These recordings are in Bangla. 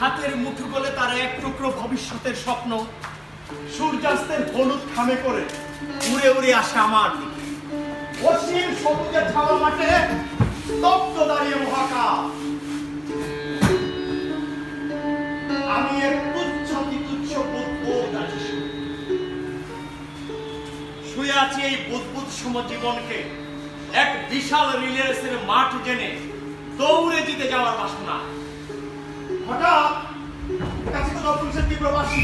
হাতের মুঠোগোলে তার এক টুকরো ভবিষ্যতের স্বপ্ন সূর্যাস্তের হলুদ খামে করে উড়ে উড়ে আসে আমার দিকে। অসীম সবুজের ছাওয়া মাঠে স্তব্ধ দাঁড়িয়ে মহাকাশ। আমি এক তুচ্ছ তুচ্ছ বুদ্বুদ আছি, শুয়ে আছি এই বুদ্বুদ সম জীবনকে এক বিশাল রিলে রেসের মাঠ জেনে দৌড়ে জিতে যাওয়ার বাসনা। হঠাৎ কাছে কোথাও পুলিশের তীব্র বাসি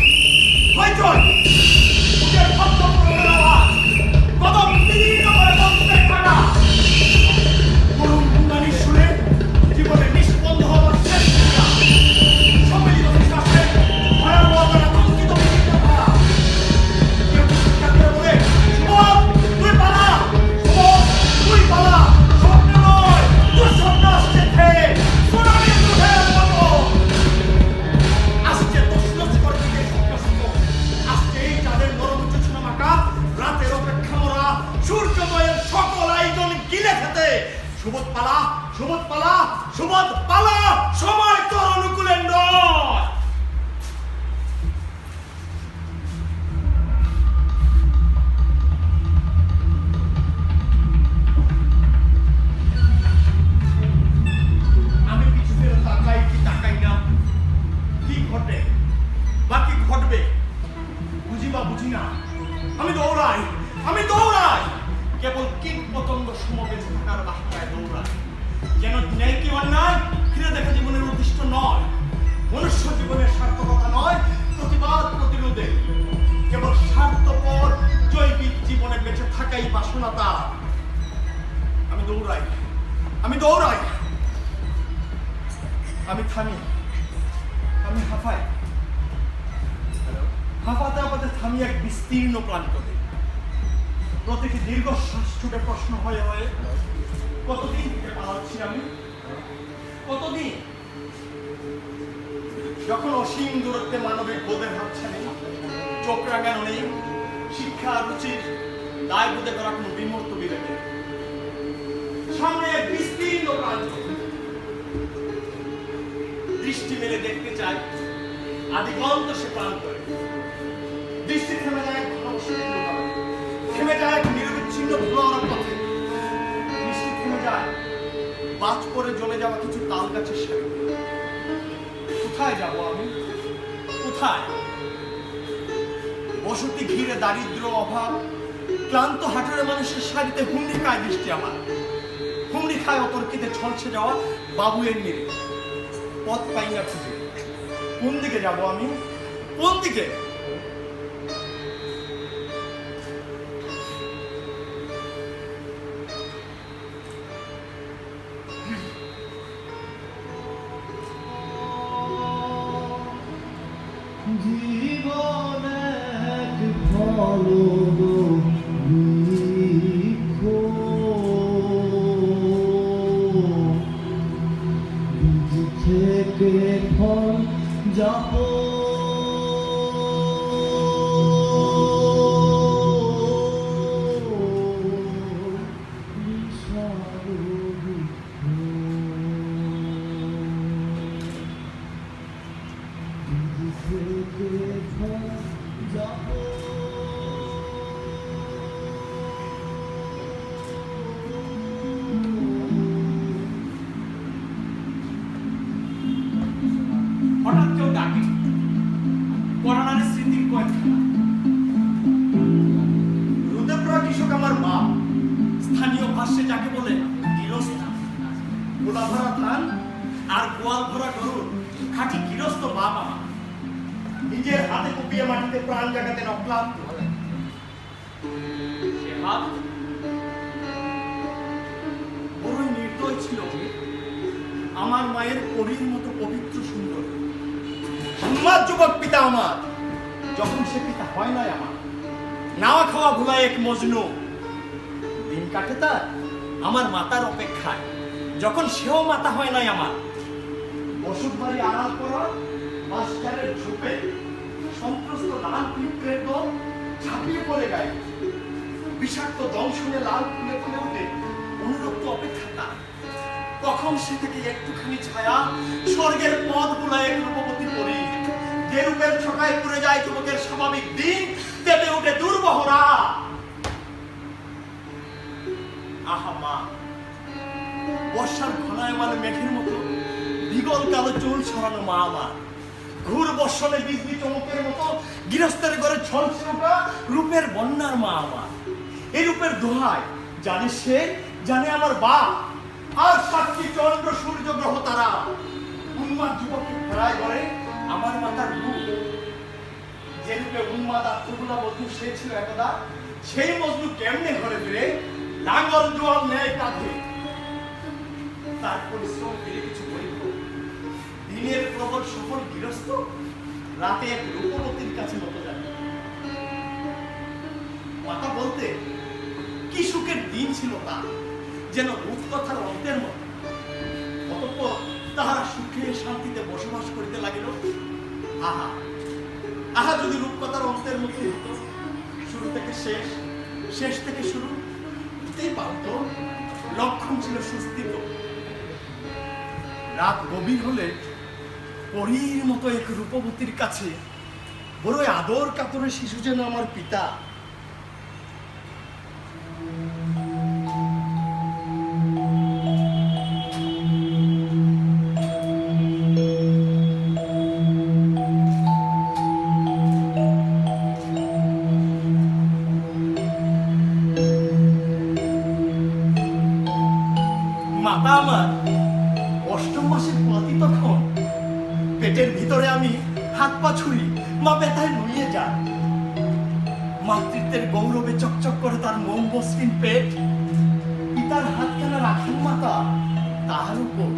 হইচই বুকের শব্দ প্রবল আওয়াজ কদম তীব্র করে বন্ধের কাটা করুণ গুণগানের সুরে জীবনে নিষ্পন্দ হওয়ার শেষ ক্রিয়া সম্মিলিত বিশ্বাসে ভয়াবহ আতঙ্কিত বিভিন্ন ধারা। কেউ চিৎকার করে বলে, সুবোধ তুই পালা, সুবোধ তুই পালা, স্বপ্ন নয় তোর স্বপ্ন আসছে থেকে সোনালি দুধের মতো আসছে তসনস করে দিকে স্বপ্ন আসছে এই চাঁদের নরম জোছনা মাখা রাতের অপেক্ষা মরা সূর্যোদয়ের সকল আয়োজন গিলে খেতে। সুবোধ পালা, সুবোধ পালা, সুবোধ পালা, সময় তোর অনুকূলে নয়। আমি কিছু ফেরত তাকাই কি তাকাই না, কি ঘটে বা কি ঘটবে বুঝি বা বুঝি না। আমি দৌড়াই, আমি দৌড়াই, কেবল কীট পতঙ্গ সমবেত থাকার বাসায় দৌড়াই। যেন ন্যায় কি অন্যায় ফিরে দেখা জীবনের উদ্দিষ্ট নয়, মনুষ্য জীবনের সার্থকতা নয়, প্রতিবাদ প্রতিরোধে কেবল স্বার্থপর জৈবিক জীবনে বেঁচে থাকাই বাসনা তার। আমি দৌড়াই, আমি দৌড়াই, আমি থামি, আমি হাঁফাই। হাঁফাতে হাঁপাতে থামি এক বিস্তীর্ণ প্রান্তরে। প্রতিটি দীর্ঘশ্বাস ছুটে প্রশ্ন হয়ে হয়ে কতদিন থেকে পালাচ্ছি আমি, কতদিন? যখন অসীম দূরত্বে মানবিক বোধের হাতছে নেই, চোখ রাঙানো নেই, শিক্ষা রুচির দায় বোধে করা কোনো বিমূর্ত বিবেকে, সামনে এক বিস্তীর্ণ প্রান্ত। দৃষ্টি মেলে দেখতে চাই আদিগন্ত সে প্রান্তরে। দৃষ্টি থেমে যায় থেমে যায় নিরবিচ্ছিন্ন ধুলার পথে। দৃষ্টি থেমে যায় বাজ পরে জ্বলে যাওয়া কিছু তাল গাছের সাথে। কোথায় যাব আমি, কোথায়? বসতি ঘিরে দারিদ্র অভাব, ক্লান্ত হাঁটুরে মানুষের সারিতে হুমড়ি খায় দৃষ্টি আমার। হুমড়ি খায় অতর্কিতে ছলছে যাওয়া বাবুয়ের নিরে। পথ পাই না খুঁজে, কোন দিকে যাব আমি, কোন দিকে? জীবন এক ভালো থেকে ফল যাব প্রবাসে যাকে বলে গৃহস্থ। গোলা ভরা ধান আর গোয়াল ভরা গরুর খাঁটি গৃহস্থ বাপ আমার। নিজের হাতে কুপিয়ে মাটিতে প্রাণ জাগাতে অক্লান্ত। সে হাত বড়ই নির্দয় ছিল। আমার মায়ের পরীর মতো পবিত্র সুন্দর। উন্মাদ যুবক পিতা আমার, যখন সে পিতা হয় নাই আমার, নাওয়া খাওয়া ভুলায় এক মজনু। দিন কাটে তার আমার মাতার অপেক্ষায়, যখন সেও মাতা হয় নাই আমার। বসত বাড়ি আড়াল করা মাস্টারের ঝোপে সন্ত্রস্ত লাল পিঁপড়ের দল ঝাঁপিয়ে পড়ে গায়ে। বিষাক্ত দংশনে লাল ফুলে ফুলে ওঠে অনুরক্ত অপেক্ষা তার। কখন সে থেকে একটুখানি ছায়া স্বর্গের পথ গুলায় এক রূপবতী পরি। যে রূপের ছটায় পুড়ে যায় যুবকের স্বাভাবিক দিন, তেতে উঠে দুর্বহরা। আহা মা, বর্ষার ঘনায়মান মেঘের মতো বিগল কালো চুল ছড়ানো মা আমার। ঘুর বর্ষণে বিজলি চমকের মতো গৃহস্থের ঘরে ঝলসে ওঠা রূপের বন্যার মা আমার। এই রূপের দোহাই জানে সে, জানে আমার বাপ, আর সাক্ষী চন্দ্র সূর্য গ্রহ তারা। উন্মাদ যুবককে ফেরায় করে আমার মাতার রূপ। যে রূপে উন্মাদ আত্মগুলা বধূ সে ছিল একদা, সেই মজনু কেমনে ঘরে ফিরে লাঙ্গল জোয়াল নেয় কাঁধে। তার পরিশ্রম ফিরে কিছু করিব। দিনের প্রবল সফল গৃহস্থ রাতে এক রূপবতীর কাছে মতো যাবে। মাতা বলতে কি সুখের দিন ছিল তা, যেন রূপকথার অন্তের মতো। অতঃপর তাহারা সুখে শান্তিতে বসবাস করিতে লাগিল। আহা আহা, যদি রূপকথার অন্তের মতো হতো, শুরু থেকে শেষ, শেষ থেকে শুরু হতেই পারত। লক্ষণ ছিল সুস্থিত। রাত গভীর হলে পরীর মতো এক রূপবতীর কাছে বড়ই আদর কাতরে শিশু যেন আমার পিতা। মাতা আমার অষ্টম মাসের পতি তখন। পেটের ভিতরে আমি হাত পা ছুরি, মা ব্যথায় নুয়ে যায়। মাতৃত্বের গৌরবে চকচক করে তার মোম মসৃণ পেট। পিতার হাতখানা রাখেন মাতা তাহার উপর।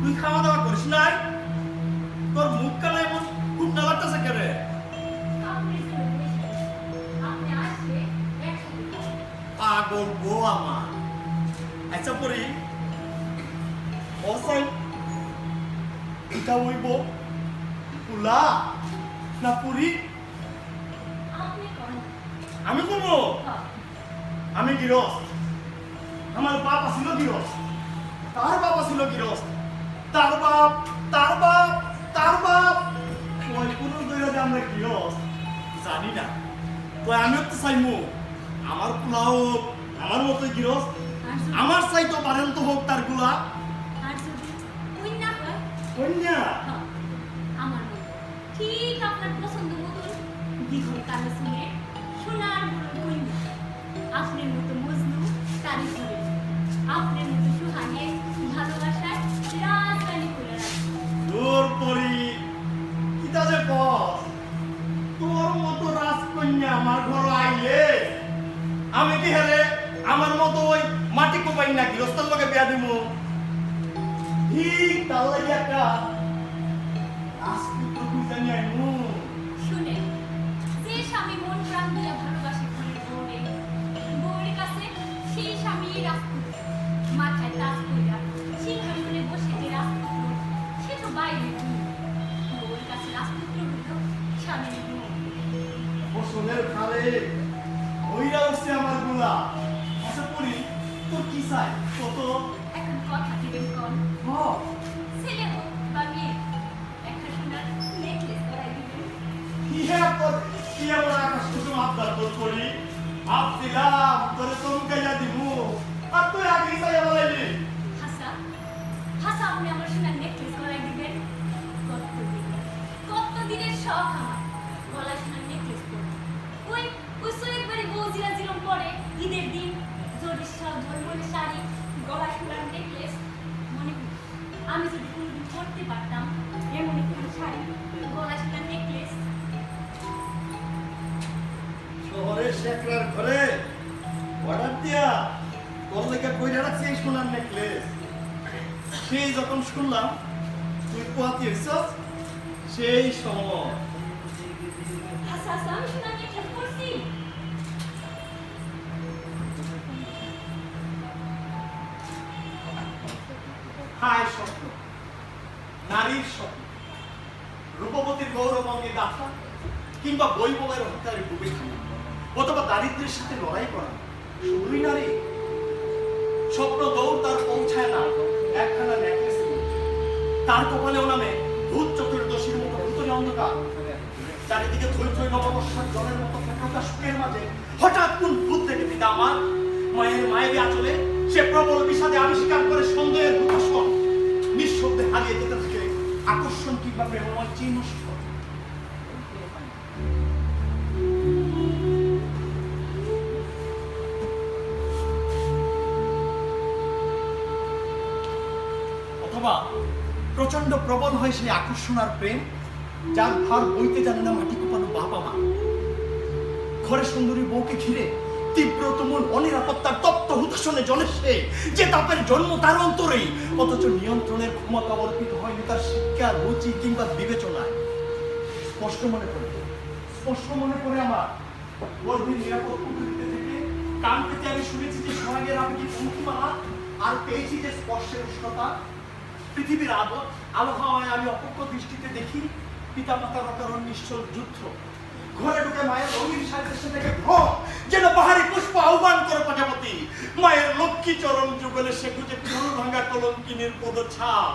তুই খাওয়া দাওয়া করিস নাই? তোর মুখ কানে এমন খুব না লাগতেছে কেন? পাগল গো আমার। আচ্ছা পরি অসাই এটা হইব পুলা না পুরি? আমি করবো। আমি গৃহস্থ। আমার বাপ ছিল গৃহস্থ, তার বাবা ছিল গৃহস্থ, তার বাপ, তার বাপ, তার বাপ। ওই কোন দৈরাতে আমরা গৃহস্থ জানি না। তো আমিও তো চাইমু আমার পোলা হোক আমার মতো গৃহস্থ, আমার চাইতো পারেন তো হোক তার গুলা। কন্যা আমার ঠিক আপনার পছন্দ মতন দীঘল কালো শুনে সোনার বড় কন্যা, আপনার মতো মজনু তারি করে, আপনার মতো সুহাগে ভালোবাসায় রাজরানী করে রাখবে। তোর পরি কিতা যে বস, তোর মতো রাজকন্যা আমার ঘর আইলে আমি কি হেরে আমার মতো ওই মাটি কোপাই না গৃহস্থর লোকে বিয়া দিমু ঠিক তার লাগে একটা রাজপুত্র খুঁজে নিয়ে আইমু। শুনে যে স্বামী মন প্রাণ দিয়ে ভালোবাসে ঘরের বউয়ের কাছে সেই স্বামী রাজপুত্র, মাথায় তাজ কইরা সিংহাসনে বসে যে রাজপুত্র, সে তো বাইরে বউয়ের কাছে রাজপুত্র হইল স্বামীর গুণ। ফসলের খালে ওইরা হচ্ছে আমার গুলা। আচ্ছা পড়ি তোর কি চাই কত? এখন কথা দিবেন কোন হ ছেলে হোক বা মেয়ে, একটা সোনার নেকলেস করাই দিবেন। কি আমার আকাশ কুসুম আবদার তোর করি ভাবছিলাম তোরে চমকাইয়া দিমু আর তুই আগে চাইয়া বলাইলি। হাসা হাসা আপনি আমার সোনার নেকলেস করাই দিবেন। কত দিনের শখ আমার গলায় সোনার নেকলেস পরা। ওই ওই সোয়ের বাড়ি বউ জিরাম পরে ঈদের দিন জরির সব ঝলমলে শাড়ি, গলায় সোনার নেকলেস। মনে করি আমি যদি কোনোদিন পরতে পারতাম এমন একখান শাড়ি, গলায় সোনার নেকলেস। শহরের শেখরার ঘরে অর্ডার দিয়া তোর লেগে কইরা রাখছি এই সোনার নেকলেস। সেই যখন শুনলাম তুই পোয়াতি হইছস সেই সময় হাসা হাসা আমি সোনার নেকলেস পরছি। হায় স্বপ্ন, নারীর স্বপ্ন, রূপবতীর গৌরবঙ্গে গাথা কিংবা বৈভবের হত্যারে ডুবে থাকা অথবা দারিদ্র্যের সাথে লড়াই করা শুধুই নারী। স্বপ্ন দৌড় তার পৌঁছায় না একখানা নেকলেস তার কপালেও নামে ভূত চতুর্দশীর মতো ভূতরে অন্ধকার। চারিদিকে থই থই নববর্ষার জলের মতো ফেঁকা সুখের মাঝে হঠাৎ কোন ভূত দেখে পিতা আমার মায়ের মায়ের আঁচলে সে প্রবল বিষাদে আবিষ্কার করে সন্দেহের ভূতস্বর নিঃশব্দে হারিয়ে যেতে থাকে আকর্ষণ কিংবা প্রেমময় চিহ্ন। অথবা প্রচন্ড প্রবল হয় সেই আকর্ষণ আর প্রেম যার ভার বইতে জানে না মাটি কোপানো বাবা মা। ঘরে সুন্দরী বউকে ঘিরে তীব্র তুমুল অনিরাপত্তার তপ্ত হুতাশনে জ্বলে সে, যে তাপের জন্ম তার অন্তরেই, অথচ নিয়ন্ত্রণের ক্ষমতা অর্পিত হয়নি তার শিক্ষা রুচি কিংবা বিবেচনায়। স্পষ্ট মনে পড়ে আমার গর্ভীর নিরাপদ কুটুরিতে থেকে কান পেতে আমি শুনেছি যে সোহাগের আবেগী পঙ্ক্তিমালা আর পেয়েছি যে স্পর্শের উষ্ণতা। পৃথিবীর আবহাওয়ায় আমি অপক্ষ দৃষ্টিতে দেখি পিতামাতার অকারণ নিশ্চল যুদ্ধ। ঘরে ঢুকে মায়ের রঙিন সাজে থেকে যেন পাহাড়ি পুষ্প আহ্বান করে প্রজাপতি। মায়ের লক্ষ্মী চরণ যুগলে সে খুঁজে ফুল ভাঙা কলঙ্কিনীর পদছাপ।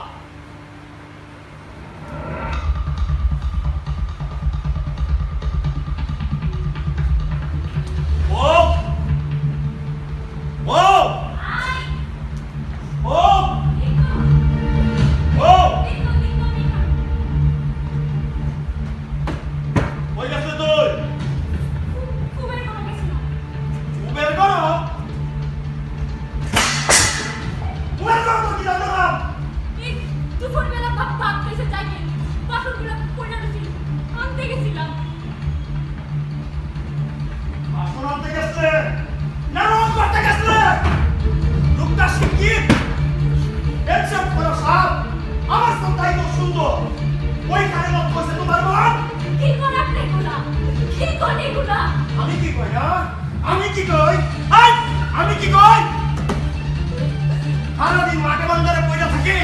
সারাদিন মাঠে বান্ধারে পয়সা থাকে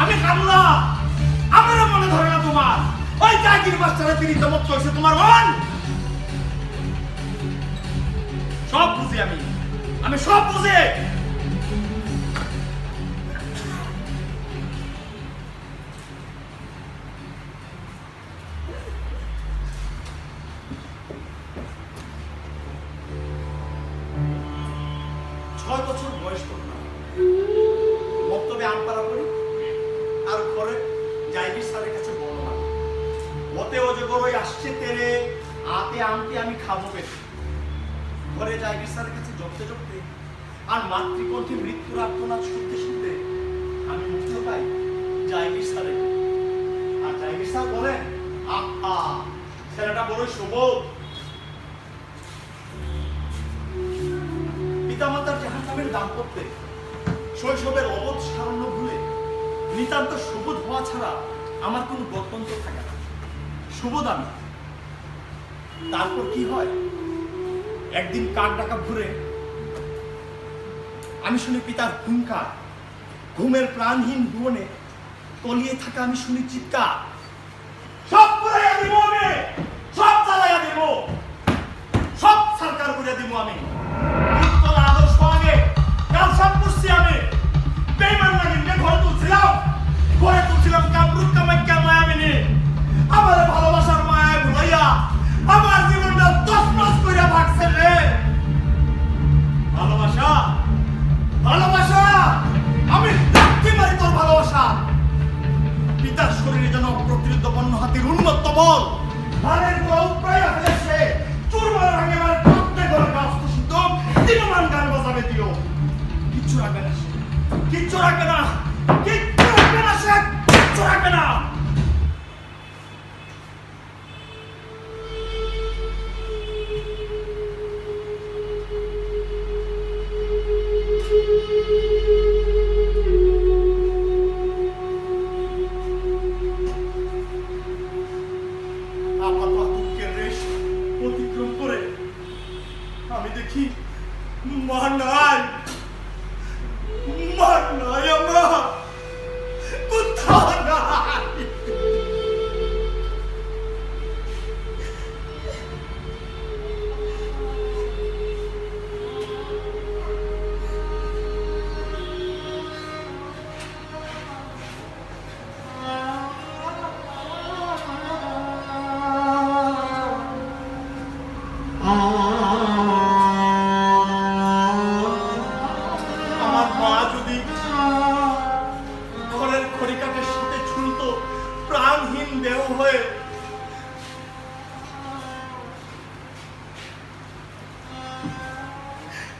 আমি কামলা আমারও মনে ধরে না তোমার ওই চাকরির মাস্টারে তিনি চমক চলছে তোমার মন সব বুঝি আমি সব বুঝি। ঘরে জায়গির স্যারের কাছে জপতে জপতে আর মাতৃকণ্ঠে মৃত্যুর আর্তনাদ শুনতে শুনতে আমি মুগ্ধ পাই জায়গির স্যারে। আর জায়গির স্যার বলেন ছেলেটা বড় সুবোধ। পিতামাতার জাহান্নামের দাম্পত্যে শৈশবের অবোধ সারণ্য ভুলে নিতান্ত সুবোধ হওয়া ছাড়া আমার কোনো গত্যন্তর থাকে না। সুবোধ আমি। তারপর কি হয়, একদিন কাক ডাকা ঘুরে আমি শুনি পিতার হুঙ্কার। ঘুমের প্রাণহীন ভুবনে তলিয়ে থাকা আমি শুনি চিৎকার, সব পুরাইয়া দিব আমি, সব জ্বালাইয়া দিব, সব সরকার করে দিব আমি। উত্তরা আদর্শ আগে কাল সব করছি আমি। বেইমান লাগিনে ঘরে তুলছিলাম কামরূপ কামাখ্যা মায়াবিনী। আমার ভালোবাসার মায়া ভুলাইয়া আমার জীবনটা তছনছ কইরা ভাগছে রে। ভালোবাসা ভালোবাসা আমি ডাকতে মারি তোর ভালোবাসা। পিতার শরীরে যেন প্রতিরোধ বন্য হাতির উন্মত্ত বল ধানের গোড়া উপড়াইয়া ফেলেছে। চুরমার আগে আমার ঠকতে ঘরে গাছ সিদ্ধ দিনমান গান বাজাবে দিও। কিচ্ছু রাখবে না, কিচ্ছু রাখবে না, কিচ্ছু রাখবে না, সে কিচ্ছু রাখবে না। অতিক্রম করে আমি দেখি মা নাই, মা নাই, আমার কোথাও নাই।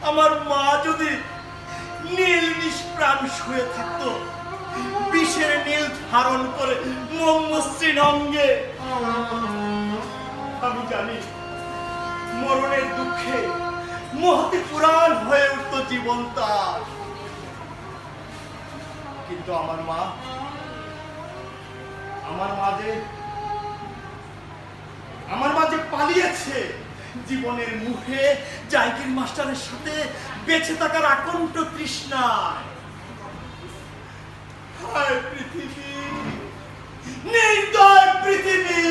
আমার মা যদি নীল নিষ্প্রাণ শুয়ে থাকতো, বিষের নীল ধারণ করে মমসৃণ অঙ্গে, আমি জানি মরণের দুঃখে মহতি পুরাণ হয়ে উঠত জীবন তার। কিন্তু আমার মা যে পালিয়েছে জীবনের মুখে জায়গির মাস্টারের সাথে বেঁচে থাকার আকণ্ঠ তৃষ্ণায়। হায় পৃথিবী, নির্দয় পৃথিবী,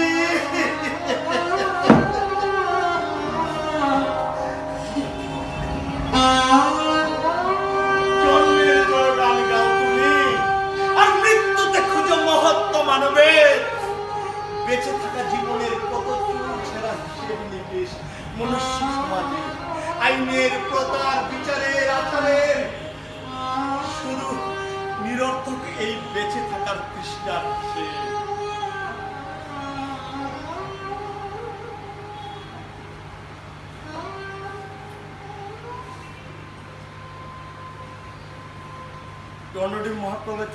জন্মের গান গাও তুমি আর মৃত্যুতে খুঁজো মহত্ব মানবের। বেঁচে থাকা জীবনের কত ছেঁড়া হিসেব নিকেশ মনুষ্য সমাজে, আইনের প্রতার বিচারের আচারের শুরু নিরর্থক এই বেঁচে থাকার তৃষ্ণার শেষ। টর্নেডোর মহাপ্রলয়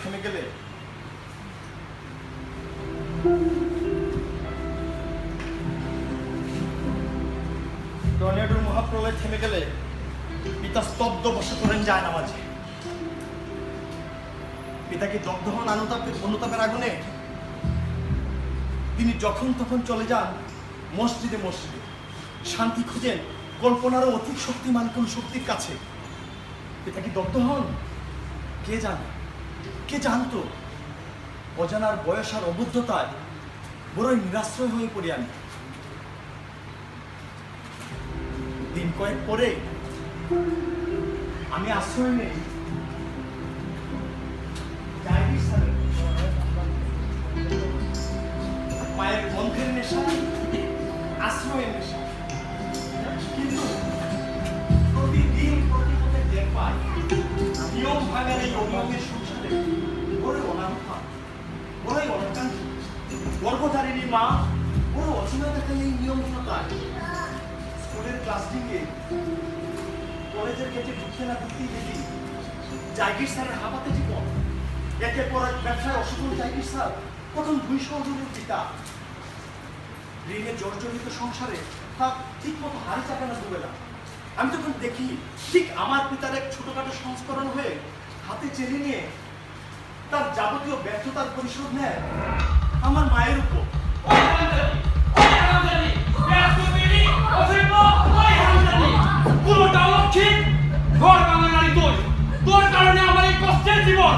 থেমে গেলে পিতা স্তব্ধ বসে করেন যায় নামাজে। পিতা কি দগ্ধ হন অনুতাপের আগুনে? তিনি যখন তখন চলে যান মসজিদে মসজিদে, শান্তি খুঁজেন কল্পনারও অধিক শক্তিমান কোন শক্তির কাছে। পিতা কি দগ্ধ হন? কে জানে, কে জানতো? অজানার বয়স আর অবুদ্ধতায় বড়ই নিরাশ্রয় হয়ে পড়ি আমি। দিন কয়েক পরে আমি আশ্রয় নেই মায়ের গন্ধের নেশা, আশ্রয়ের নেশা। কিন্তু প্রতিদিন প্রতিপদে টের পাই নিয়ম ভাঙার এই অনিয়মের সংসারে বড় অনাহা, বড়ই অনাকাঙ্ক্ষী। গর্ভধারিণী মা বড় অচেনা দেখায় এই নিয়মহীনতায়। স্কুলের ক্লাসটিকে কলেজের গেটে ঢুকতে না ঢুকতেই দেখি জায়গির স্যারের হাবাতে জীবন। একে পর এক ব্যবসায় অসফল জায়গির স্যার প্রথম 200 জনের পিতা। ঋণে জর্জরিত সংসারে তা ঠিক মতো হাড়ি চাপে না দুবেলা। আমি তখন দেখি ঠিক আমার পিতার এক ছোটখাটো সংস্করণ হয়ে হাতে চেনে নিয়ে তার যাবতীয় ব্যর্থতার পরিশোধ নেয় আমার মায়ের উপর। তোর কারণে আমার এই কষ্টের জীবন।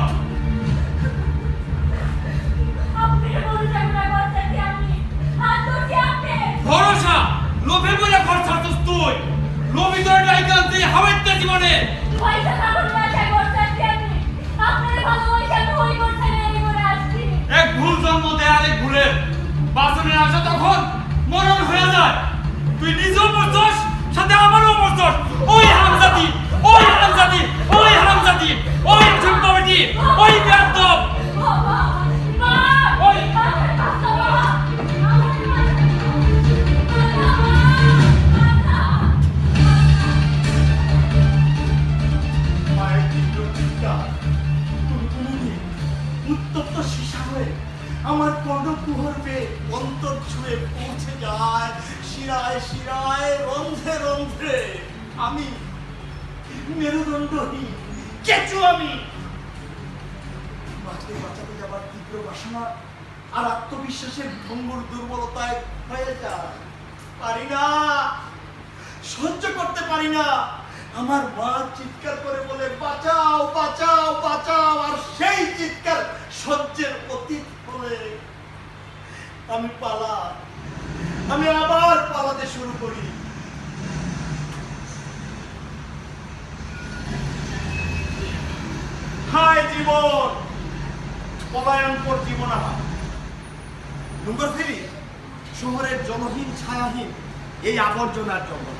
ভরসা লোভে বলে ঘর ছাড়ছিস তুই। লোভী তোর ডাইকান্তি হাওয়াইতে জীবনে। এক ভুল জন্ম দেয় আরেক ভুলের বাসনের আশা তখন মরণ হয়ে যায়। তুই নিজেও মরছস, সাথে আমারও মরছস। ওই হারামজাদি, ওই হারামজাদি, ওই হারামজাদি, ওই ঝুমকাবেটি, ওই বেয়াদব। মায়ের তীব্র চিৎকার টুনটুনি উত্তপ্ত সীসা হয়ে আমার কর্ণকুহর বেয়ে অন্তর ছুঁয়ে পৌঁছে যায় শিরায় শিরায়, রন্ধ্রে রন্ধ্রে। আমি মেরুদণ্ডহীন কেঁচু, আমি মাকে বাঁচাতে যাবার তীব্র বাসনা আর আত্মবিশ্বাসের ভঙ্গুর দুর্বলতায় হয়ে যায়। পারি না, সহ্য করতে পারি না। আমার মা চিৎকার করে বলে বাঁচাও বাঁচাও বাঁচাও, আর সেই চিৎকার সহ্যের অতীত হলে আমি পালাই। আমি আবার পালাতে শুরু করি। হায় জীবন, পলায়নকর জীবন আমার। ডুঙ্গর ফেরি শহরের জনহীন ছায়াহীন এই আবর্জনার জঙ্গল।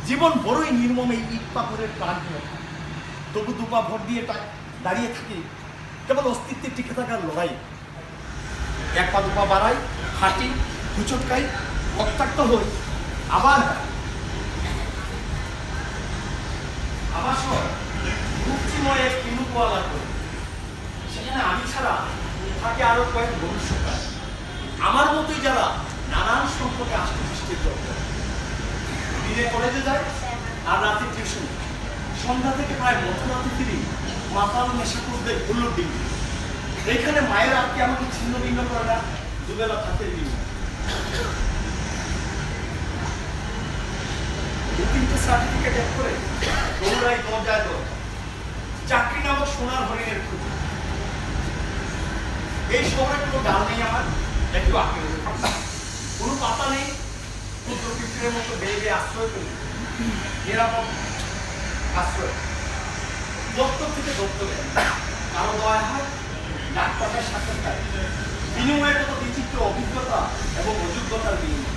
জীবন বড়ই নির্মম এই ইট পাথরের প্রাণহীনতা। তবু দুপা ভর দিয়ে দাঁড়িয়ে থাকি কেবল অস্তিত্বে টিকে থাকার লড়াই। এক পা দুপা বাড়াই, হাঁটি, হুচটকাই, রক্তাক্ত হই, আবার আবার মুক্তিময় এক কিনুকওয়ালা করি। সেখানে আমি ছাড়া থাকে আরো কয়েক ভবিষ্যৎ আমার মতোই যারা নানান সম্পর্কে আষ্টপৃষ্টের দরকার। দিনে কলেজে যায় আর রাতে টিউশন। সন্ধ্যা থেকে প্রায় মধ্যরাতে ফিরি মাতাল নেশাখোরদের হুল্লোড় দিন। এইখানে মায়ের আজকে আমাকে ছিন্ন ভিন্ন করে না, দুবেলা ভাতের বিনিময়। দু তিনটে সার্টিফিকেট এক করে দৌড়াই দরজায় দরজা। চাকরি নামক সোনার হরিণের খুঁজ। এই শহরে কোনো ডাল নেই আমার, একটু আঁকড়ে কোনো পাতা নেই। ক্ষুদ্র পিঁপড়ের মতো বেয়ে বেয়ে আশ্রয় করি, নিরাপদ আশ্রয়। দপ্তর থেকে দপ্তরে কারো দয়া হয়, ডাক্তারের সাক্ষাৎকার, বিনিময়ে কত বিচিত্র অভিজ্ঞতা এবং অযোগ্যতার বিনিময়।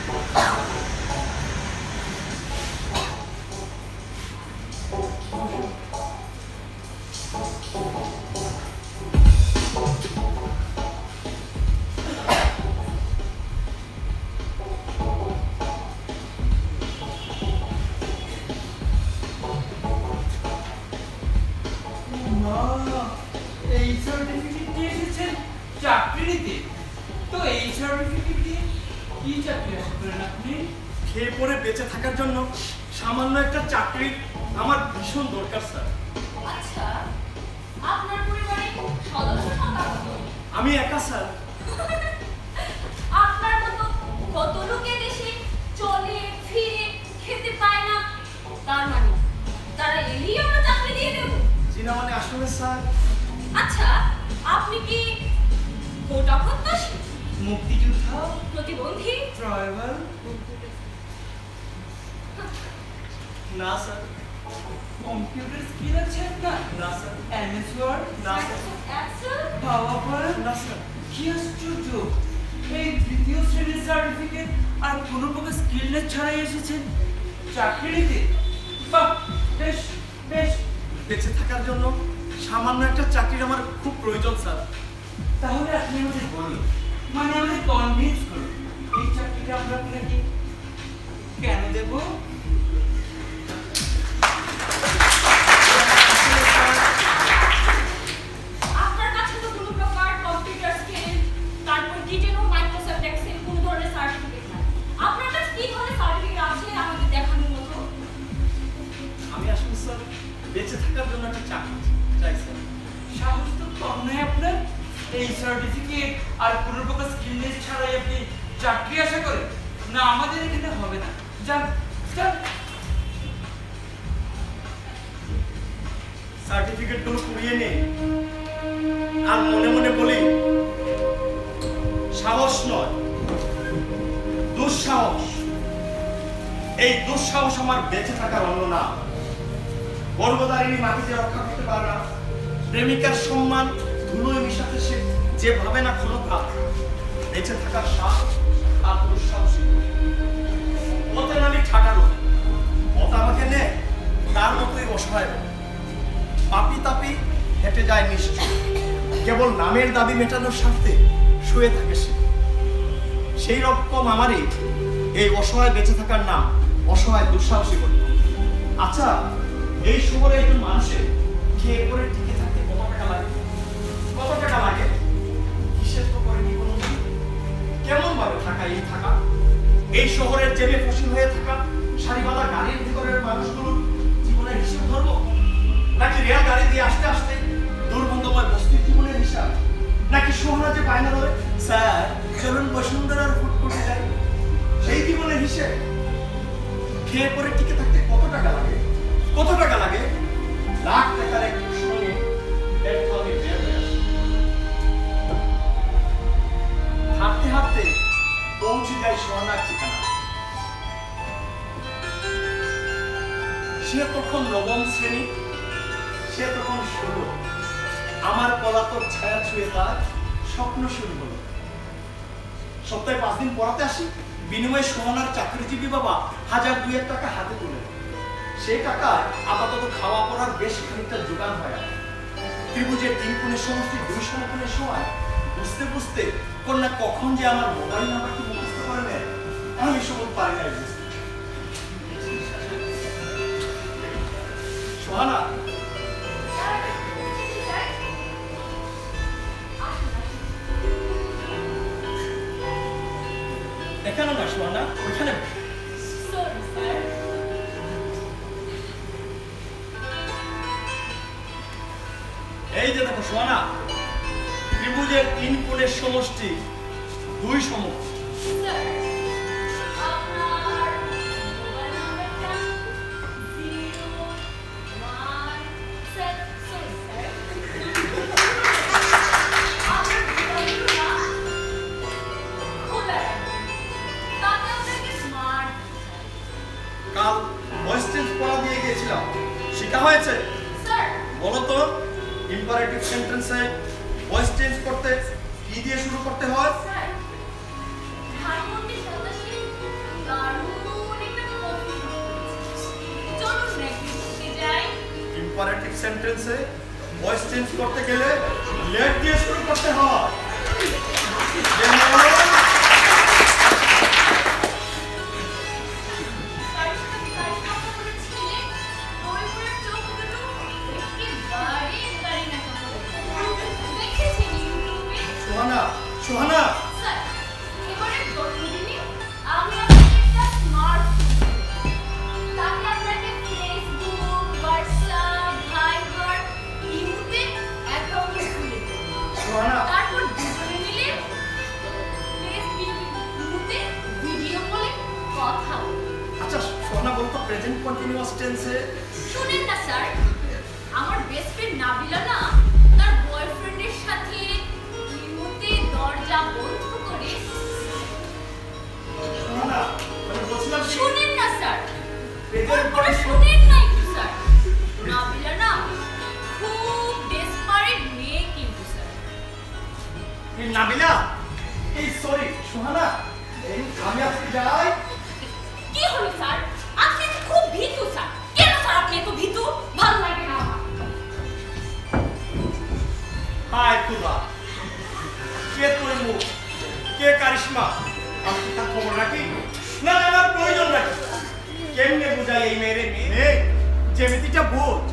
এই সার্টিফিকেট নিয়ে এসেছেন চাকরি নিতে। তো এই সার্টিফিকেট দিয়ে কি চাকরি আশা করেন আপনি? খেয়ে পরে বেঁচে থাকার জন্য সামান্য একটা চাকরি আমার ভীষণ দরকার স্যার। আচ্ছা, আপনার পরিবারে সদস্য সংখ্যা কত? আমি একা স্যার। আপনার মতো কত লোকে দেশে চলে ফিরে খেতে পায় না, তার মানে তারা এলেই আমরা চাকরি দিয়ে দেব? জিনা মানে আসলে স্যার আচ্ছা, আপনি কি কোটা প্রত্যাশী, মুক্তিযোদ্ধা, প্রতিবন্ধী? ট্রাইবাল? না স্যার, কম্পিউটার স্কিল আছে আপনার? না স্যার, এমএস ওয়ার্ড? না স্যার, এক্সেল? পাওয়ার? না স্যার। কি আশ্চর্য! এই তৃতীয় শ্রেণীর সার্টিফিকেট আর কোনো প্রকার স্কিলনেস ছাড়াই এসেছেন চাকরি নিতে। বাহ, বেশ বেশ। বেঁচে থাকার জন্য সামান্য একটা চাকরির আমার খুব প্রয়োজন স্যার। তাহলে আপনি আমাদের বলুন, মানে আমাদের কনভিন্স করুন, এই চাকরিটা আমরা আপনাকে কেন দেব? আপনার কাছে তো কোনো প্রকার কম্পিউটার স্কিল, তারপর ডিটেল ও মাইক্রোসফট এক্সেল কোনো ধরনের সার্টিফিকেট নাই। আপনার কাছে কি ধরনের সার্টিফিকেট আছে আমাদের দেখানোর মতো? বেঁচে থাকার জন্য একটা চাকরি চাইছেন। সাহস তো কম নয় আপনার। এই সার্টিফিকেট আর কোনো প্রকার স্কিল লিস্ট ছাড়াই আপনি চাকরি আশা করেন? না, আমাদের এখানে হবে না। যান যান। সার্টিফিকেট গুলো কুড়িয়ে নে, আর মনে মনে বলি সাহস নয়, দুঃসাহস। এই দুঃসাহস আমার বেঁচে থাকার অন্য না। গর্ভধারিণী মাটিতে রক্ষা করতে পারে না, প্রেমিকার সম্মান ধুলোয় মিশাতে সে যে ভাবে না ক্ষণকাল, বেঁচে থাকার সাহস আর দুঃসাহসী। পথে নামি ঠাটারো, পথ আমাকে নে তার মতোই অসহায়। পাপি তাপি হেঁটে যায় নিশ্চয়, কেবল নামের দাবি মেটানোর স্বার্থে শুয়ে থাকে সে। সেই রকম আমারই এই অসহায় বেঁচে থাকার নাম অসহায় দুঃসাহসী বলে। আচ্ছা, এই শহরে একজন মানুষের খেয়ে পরে টিকে থাকতে কত টাকা লাগে? কত টাকা লাগে হিসেব তো করেনি কোনো। কেমন ভাবে থাকা এই থাকা? এই শহরের জেলে ফসিল হয়ে থাকা সারিবাঁধা গাড়ির ভিতরের মানুষগুলোর জীবনের হিসেব ধরবো, নাকি রেল গাড়ি দিয়ে আসতে আসতে দুর্গন্ধময় বস্তির জীবনের হিসাব, নাকি সোহরা যে বায়না ধরে স্যার চলুন বসুন্ধরার ফুটফুটে যাই সেই জীবনের হিসেব? খেয়ে পরে টিকে থাকতে কত টাকা লাগে? কত টাকা লাগে? লাখ টাকার এক সঙ্গে ব্যর্থ আমি বের হয়ে আসি। হাঁটতে হাঁটতে পৌঁছে যাই সোহানার ঠিকানা। সে তখন নবম শ্রেণী, সে তখন 16। আমার পলাতক ছায়া ছুঁয়ে তার স্বপ্ন শুরু হলো। সপ্তাহে 5 দিন পড়াতে আসি, বিনিময়ে সোহানার চাকরিজীবী বাবা 1000-2000 টাকা হাতে তুলে। সেই টাকায় আপাতত খাওয়া পড়ার বেশ খানিকটা জোগান হয়। ত্রিভুজের 3 কোণের সমষ্টি 2 সমকোণের সময় বুঝতে বুঝতে কন্যা কখন যে আমার মোবাইল নাম্বারটি মুখস্থ করে নেয় আমি সবল পারি নাই বুঝতে। সোহানা, এখানে না সোহানা, ওখানে। Sorry sir. এই যে দেখো সোহানা, ত্রিভুজের 3 কোণের সমষ্টি 2 সমকোণ। স্যার, আপনার মোবাইল নাম্বারটা 01 স্যার, সরি স্যার। আপনার মোবাইলটা খোলা রাখবেন, তাতে আপনাকে স্মার্ট। কাল ভয়েস চেঞ্জ পড়া দিয়ে গিয়েছিলাম, শেখা হয়েছে? স্যার, বলো তো ইম্পারেটিভ সেন্টেন্সে ভয়েস চেঞ্জ করতে কি দিয়ে শুরু করতে হয়? স্যার, ধানমন্ডি 87 দারুণ একটা কফি শপ করেছে। চলুন না একটু ঘুরতে যাই। ইম্পারেটিভ সেন্টেন্সে ভয়েস চেঞ্জ করতে গেলে লেট দিয়ে শুরু করতে হয়। যেমন তার সাথে কাজ কথা বলেছিলেন, দইপুরের চোখ দুটো একেবারে দাঁড়িয়ে না দেখেছেন ইউটিউবে? সোহানা, সোহানা, স্যার, এবারে জন্মদিনে আমি আপনাকে একটা স্মার্টফোন তাতে আপনাকে ফেসবুক, হোয়াটসঅ্যাপ, ভাইবার, ইমোতে অ্যাকাউন্ট খুলে দেব। সোহানা, তারপর দুজনে মিলে ফেসবুকে ভিডিও কলে কথা বলব। আচ্ছা সোহানা বলতো প্রেজেন্ট কন্টিনিউয়াস টেন্সে। শুনেন না স্যার, আমার বেস্ট ফ্রেন্ড নাবিলা না তার বয়ফ্রেন্ডের সাথে ইমোতে দরজা বন্ধ করে। সোহানা, আমি বলছিলাম শুনেন না স্যার, প্রেজেন্ট তারপরে শুনেন না একটু স্যার, নাবিলা না খুব ডেসপারেট মেয়ে কিন্তু স্যার। নাবিলা, এই সরি সোহানা, এই আমি আজকে যাই। কি হলো স্যার? আপনি তো খুব ভীতু স্যার। কেন স্যার আপনি এত ভীতু? ভালো লাগে না আমার। হায় খুদা, কে তোর মুখ, কে কারিশমা? আমি কি তার খবর রাখি? না জানার প্রয়োজন রাখি। কেমনে বুঝাই এই মেয়েরে? মেয়ে জ্যামিতিটা বোঝ,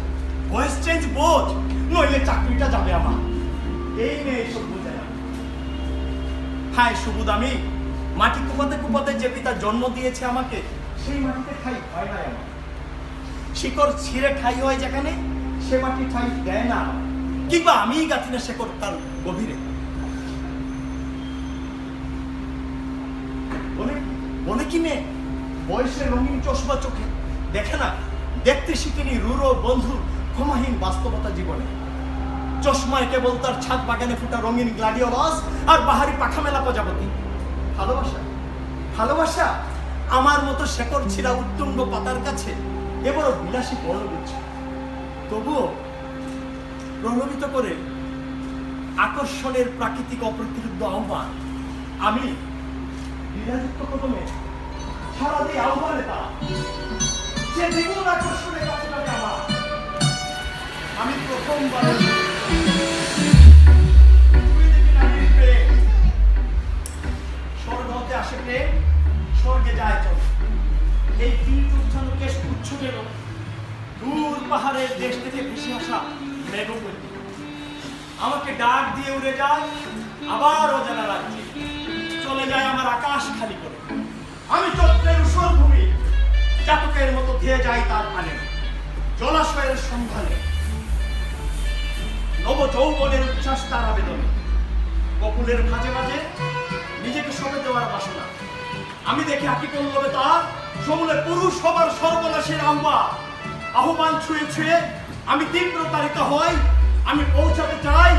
ভয়েস চেঞ্জ বোঝ, নইলে চাকরিটা যাবে আমার। এই মেয়ে সব বোঝে না। হায় সুবুদ, আমি মাটি কুপাতে কুপাতে যে পিতা জন্ম দিয়েছে আমাকে, সেই মাটিতে খাই ভয় নাই আমার। শিকড় ছিঁড়ে ঠাই হয় যেখানে, সে মাটি ঠাই দেয় না, কিংবা আমিই গাঁথি না শেকড় তার গভীরে। বলে কি মেয়ে বয়সে রঙিন চশমা চোখে দেখে না, দেখতে শিখিনি রুরো বন্ধুর ক্ষমাহীন বাস্তবতা জীবনে। চশমায় কেবল তার ছাদ বাগানে ফুটা রঙিন গ্লাডিওলাস আর বাহারি পাখা মেলা প্রজাপতি। ভালোবাসা, ভালোবাসা আমার মতো শেকড় ছিঁড়া উত্তুঙ্গ পাতার কাছে এবার বিলাসী পর্ণবিচ্ছ। তবুও প্রলোভিত করে আকর্ষণের প্রাকৃতিক অপ্রতিরোধ্য আহ্বান আমি বিরাযুক্ত কদমে সারা দিয়ে আহ্বানে তা সে দ্বিগুণ আকর্ষণের কাছে যাবে আমার। আমি প্রথমবার স্বর্গ হতে আসে প্রেম, স্বর্গে যায় চল। এই তীর উচ্ছন্ন কেশ উচ্ছ গেল দূর পাহাড়ের দেশ থেকে ভেসে আসা মেঘপতি আমাকে ডাক দিয়ে উড়ে যায় আবার অজানা রাজ্যে, চলে যায় আমার আকাশ খালি করে। আমি চক্রের উসর ভূমি জাতকের মতো ধেয়ে যাই তার পানে, জলাশয়ের সন্ধানে নব যৌবনের উচ্ছ্বাস তার আবেদনে, বকুলের মাঝে মাঝে নিজেকে সঁপে দেওয়ার বাসনা। আমি দেখি আঁকি পল্লবে তার সমূলে পুরুষ হবার সর্বনাশের আহ্বান ছুঁয়ে ছুঁয়ে আমি তীব্র তাড়িত হই। আমি পৌঁছাতে চাই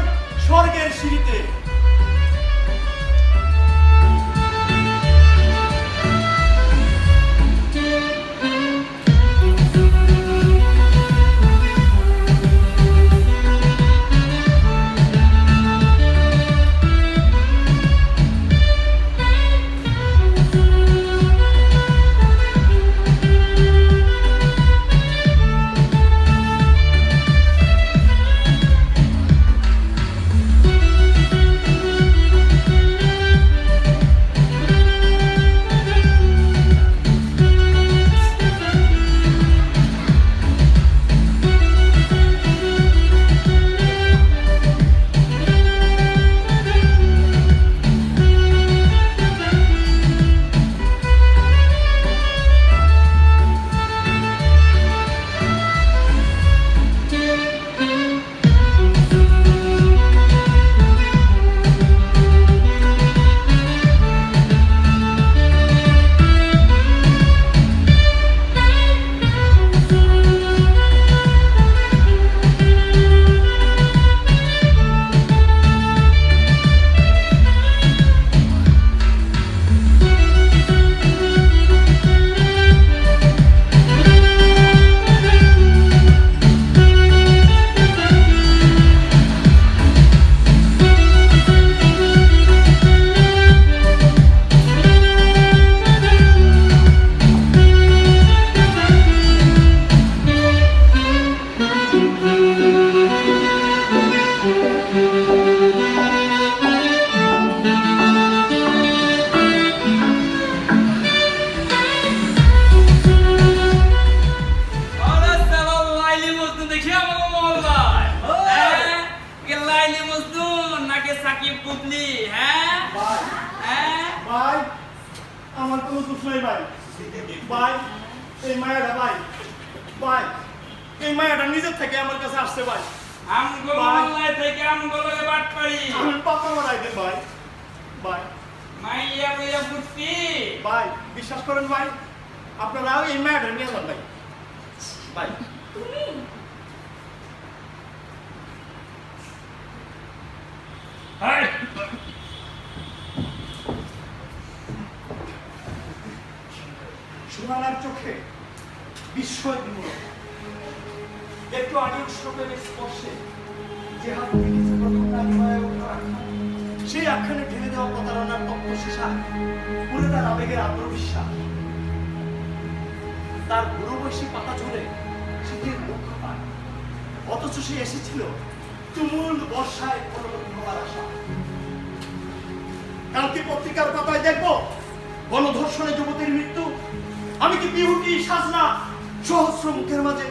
স্বর্গের সিঁড়িতে। আমার কোনো দোষ নাই ভাই। ভাই এই মায়াটা ভাই, ভাই এই মায়াটা নিজের থেকে আমার কাছে আসছে ভাই। আমগোলাই থেকে আমগোলকে বাট পারি আমি পাপা মারাই দেন ভাই। ভাই মাইয়া লইয়া বুঝতি ভাই বিশ্বাস করেন ভাই, আপনারা এই মায়াটা নিয়ে যান ভাই। ভাই তুমি হাই সোনালার চোখে বিস্ময় বিমূঢ়। একটু আগে উৎসবের স্পর্শে যে হাত দেখেছে প্রথম রানী হয়ে ওঠার আখ্যান, সেই আখ্যানে ঢেলে দেওয়া প্রতারণার তত্ত্বশিশা পুরে তার আবেগের আত্মবিশ্বাস। তার বুড়োবয়সী পাতা ঝরে শীতের মুখ্য পায়, অথচ সে এসেছিল তুমুল বর্ষায় পরবর্তী হবার আশা। কালকে পত্রিকার পাতায় দেখবো গণধর্ষণে যুবতীর মৃত্যু। আমি কি বিহুটি সাজনা সহস্র মুখের মাঝে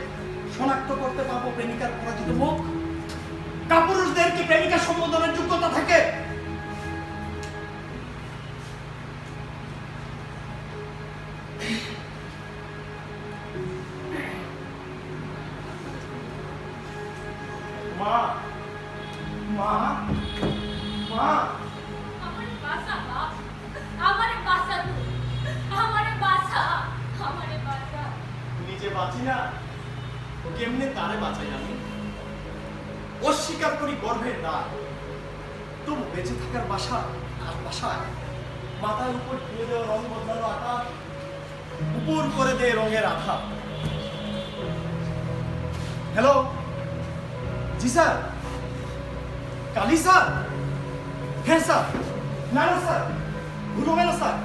শনাক্ত করতে পারবো প্রেমিকার পরাজিত মুখ? কাপুরুষদের কি প্রেমিকা সম্বোধনের যোগ্যতা থাকে? মা মা মা আমারে বাঁচা বাপ, আমারে বাঁচা তুই, আমারে বাঁচা, আমারে বাঁচা। নিজে বাঁচি না কেমনে তারে বাঁচাই আমি? অস্বীকার করি গর্ভের দায়, তবু বেঁচে থাকার বাসা আর বাসায় মাথার উপর ধুয়ে দেওয়া রং বদলানো আকাশ উপর করে দেয় রঙের আঠা। হ্যালো, জি স্যার, কালি স্যার? হ্যাঁ স্যার। না না স্যার, ভুল হবে না স্যার।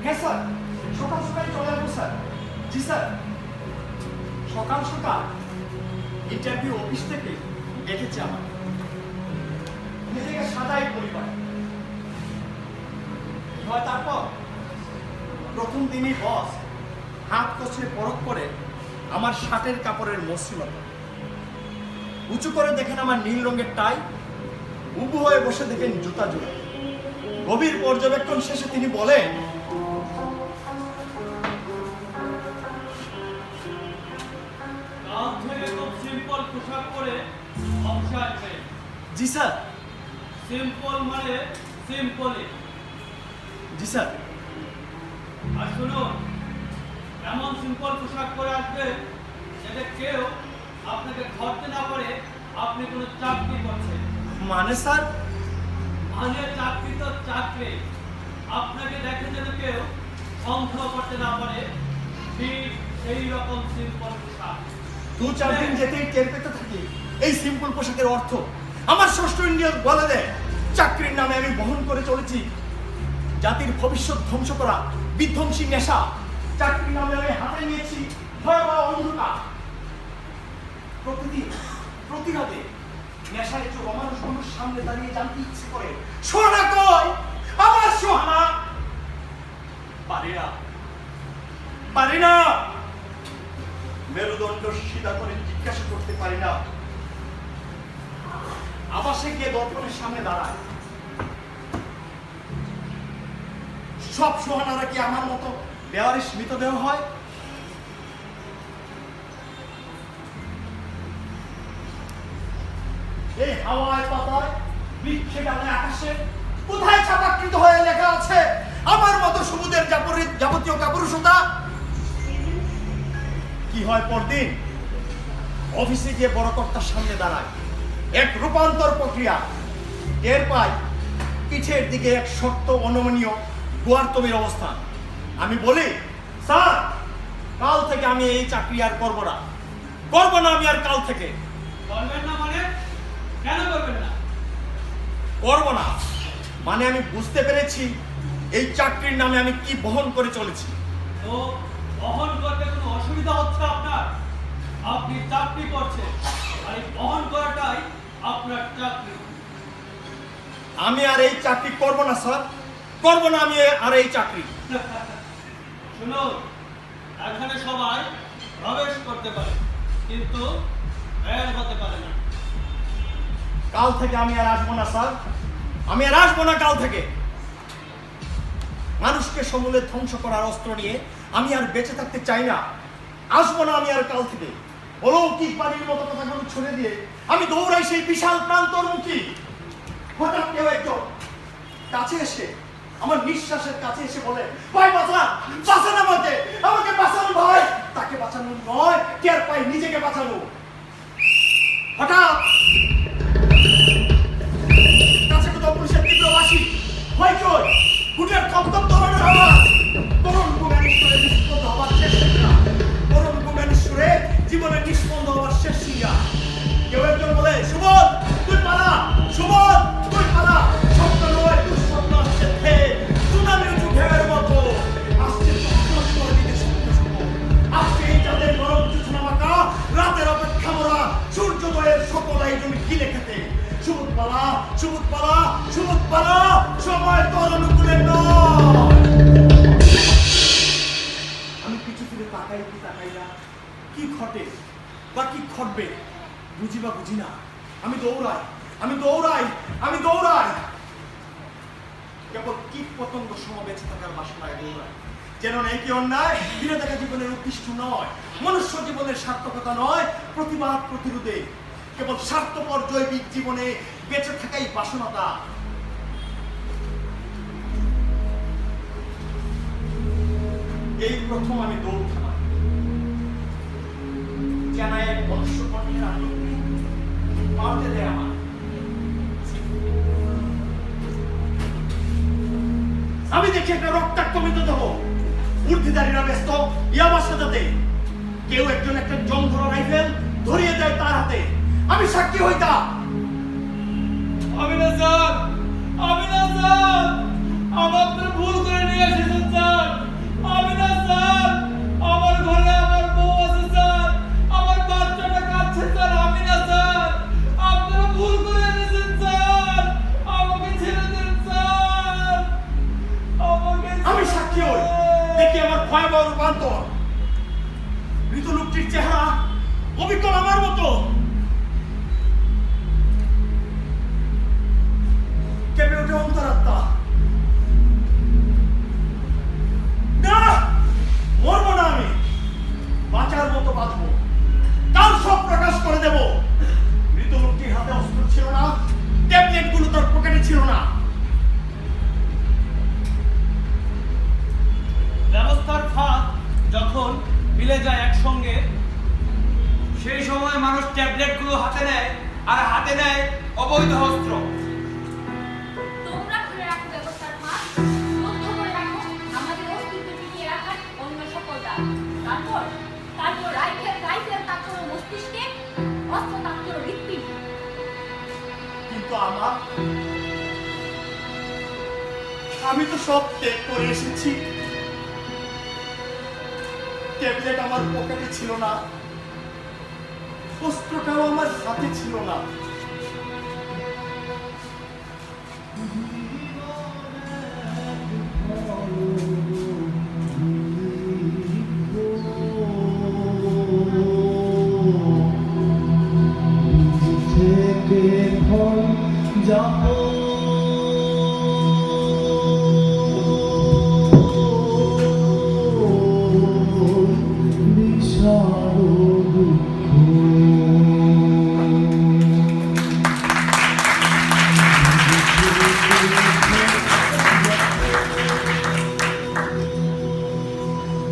হ্যাঁ স্যার, সকাল সকাল চলে আসবো স্যার। জি স্যার, সকাল সকাল ইন্টারভিউ অফিস থেকে ডেকেছে আমার, নিজেকে সাজাই পরিবার। কি হয় তারপর? প্রথম দিনই বস হাত কষে পরখ করে আমার শার্টের কাপড়ের মসৃণতা, উঁচু করে দেখেন আমার নীল রঙের টাই, উবু হয়ে বসে দেখেন জুতা জোড়া। গভীর পর্যবেক্ষণ শেষে তিনি বলেন, কাল থেকে খুব সিম্পল পোশাক পরে অফিসে আসবে। জি স্যার। সিম্পল মানে সিম্পলি। জি স্যার। আর শুনুন, এমন সিম্পল পোশাক পরে আসবে যাতে কেউ আপনাকে ধরতে না পারে আপনি কোনো চাকরি করছেন। মানে স্যার? মানে চাকরি তো চাকরি, আপনাকে দেখে যেন কেউ সন্দেহ করতে না পারে, ঠিক সেই রকম সিম্পল পোশাক। 2-4 দিন যেতেই টের পেতে থাকি এই সিম্পল পোশাকের অর্থ। আমার ষষ্ঠ ইন্ডিয়ান বলে দেয়, চাকরির নামে আমি বহন করে চলেছি জাতির ভবিষ্যৎ ধ্বংস করা বিধ্বংসী নেশা। চাকরির নামে আমি হাতে নিয়েছি ভয়াবহ অন্ধকার। প্রতিদিন প্রতিরাতে নেশায় চোখ মানুষগুলোর সামনে দাঁড়িয়ে জানতে ইচ্ছে করে, সোহানা কই আমার সোহানা? পারি না, পারি না। মেরুদণ্ড সিধা করে জিজ্ঞাসা করতে পারি না। আবাসে গিয়ে দর্পণের সামনে দাঁড়ায়। সব সোহানারা কি আমার মতো বেওয়ারিশ মৃতদেহ হয়? এই হাওয়ায় পাতায় বৃক্ষে ডালে আকাশে কোথায় ছাপাকৃত হয়ে লেখা আছে আমার মতো সমুদ্রের যাবতীয় কাপুরুষতা? কি হয় পরদিন? অফিসে গিয়ে বড় কর্তার সামনে দাঁড়ায়, এক রূপান্তর প্রক্রিয়া টের পাই। পিঠের দিকে এক শক্ত অনমনীয় গোয়ার্তমের অবস্থান। আমি বলি, স্যার কাল থেকে আমি এই চাকরি আর করবো না, করবো না আমি আর কাল থেকে। করবেন না মানে? কেন করবেন না? করবো না মানে আমি বুঝতে পেরেছি এই চাকরির নামে আমি কি বহন করে চলেছি। তো বহন করতে কোনো অসুবিধা হচ্ছে আপনার? আপনি চাকরি করছেন, আর এই বহন করাটাই আপনার চাকরি। আমি আর এই চাকরি করবো না স্যার, করবো না আমি আর এই চাকরি। শুনুন, এখানে সবাই প্রবেশ করতে পারে কিন্তু বের হতে পারে না। কাল থেকে আমি আর আসবো না স্যার, আমি আর আসবো না কাল থেকে। মানুষকে সমূলে ধ্বংস করার অস্ত্র নিয়ে আমি আর বেঁচে থাকতে চাই না। আসবো না আমি আর কাল থেকে। অলৌকিক বাড়ির মতো কথাগুলো ছুড়ে দিয়ে আমি দৌড়াই সেই বিশাল প্রান্তরমুখী। হঠাৎ কেউ একজন কাছে এসে আমার নিঃশ্বাসের কাছে এসে বলে, ভাই বাঁচান, বাঁচান আমাকে, আমাকে বাঁচান ভাই। তাকে বাঁচানো নয়, টের পাই নিজেকে বাঁচানো। হঠাৎ কাছে কোথাও পুলিশের তীব্র বাসি, হইচই, বুটের থপথপ ধরনের আওয়াজ। তরুণ গুমেশ্বরে নিষ্পন্দ হবার শেষ সিরিয়া, তরুণ গুমেশ্বরে জীবনের নিষ্পন্দ হবার শেষ সিরিয়া। কেউ একজন বলে, সুবোধ তুই পালা, সুবোধ তুই পালা। স্বপ্ন নয়, দুঃস্বপ্ন আসছে ধেয়ে, সুনামি উঁচু ঢেউয়ের মতো আসছে স্বপ্ন দিকে স্বপ্ন শুভ। আজকে এই চাঁদের নরম জোছনা মাখা রাতের অপেক্ষা মোরা সূর্যোদয়ের সকল আয়োজন গিলে খেতে। সুবোধ পালা, সুবোধ পালা, সুবোধ পালা, সময় তোর অনুকূলে নয়। আমি কিছু ফিরে তাকাই কি তাকাই না, কি ঘটে বা কি ঘটবে বুঝি বা বুঝি না। আমি দৌড়াই, আমি দৌড়াই, আমি দৌড়াই। কেবল কীট পতঙ্গ সম বেঁচে থাকার বাসনায় দৌড়াই। যেন নেই কি অন্যায় ফিরে দেখা জীবনের উদ্দিষ্ট নয়, মনুষ্য জীবনের সার্থকতা নয়, প্রতিবাদ প্রতিরোধে কেবল স্বার্থপর জৈবিক জীবনে বেঁচে থাকাই বাসনাটা। এই প্রথম আমি দৌড় থামাই, জানায় এক মনুষ্য কণ্ঠের আনন্দে পাল্টে দেয় আমার। আমি দেখি একটা রক্তাক্ত মৃতদেহ, ঊর্ধ্বধারীরা ব্যস্ত ইয়াবা সাজাতে, কেউ একজন একটা জং ধরা রাইফেল ধরিয়ে দেয় তার হাতে। আমি সাক্ষী হইতাম। আমি না স্যার, আমি না স্যার, আমার আপনারা ভুল করে নিয়ে এসেছেন স্যার। আমি না স্যার, আমার ঘরে আমার বউ আছে স্যার, আমার বাচ্চাটা কাঁদছে স্যার। আমি না স্যার, আপনারা ভুল করে এনেছেন স্যার, আমাকে ছেড়ে দেন স্যার, আমাকে আমি সাক্ষী হই, দেখি আমার ভয়াবহ রূপান্তর। মৃত লোকটির চেহারা অবিকল আমার মতো। কেঁপে ওঠে অন্তরাত্মা। না, মরবো না আমি, বাঁচার মতো বাঁচবো, কাল সব প্রকাশ করে দেব। মৃত লোকটির হাতে অস্ত্র ছিল না, ট্যাবলেট গুলো তার পকেটে ছিল না। ব্যবস্থার ফাঁদ যখন মিলে যায় একসঙ্গে, সেই সময় মানুষ ট্যাবলেটগুলো হাতে নেয় আর হাতে নেয় অবৈধ অস্ত্র। তোমরা ধরে রাখো ব্যবস্থার ফাঁদ, লক্ষ্য করে রাখো আমাদের অস্তিত্ব টিকিয়ে রাখার অন্য সকল দাগ। তারপর তারপর রাইফেল রাইফেল তাক করো মস্তিষ্কে, অস্ত্র তাক করো হৃৎপিণ্ডে। কিন্তু আমি তো সব ত্যাগ করে এসেছি। ট্যাবলেট আমার পকেটে ছিল না, অস্ত্রটাও আমার হাতে ছিল না। থেকে ফল যাপন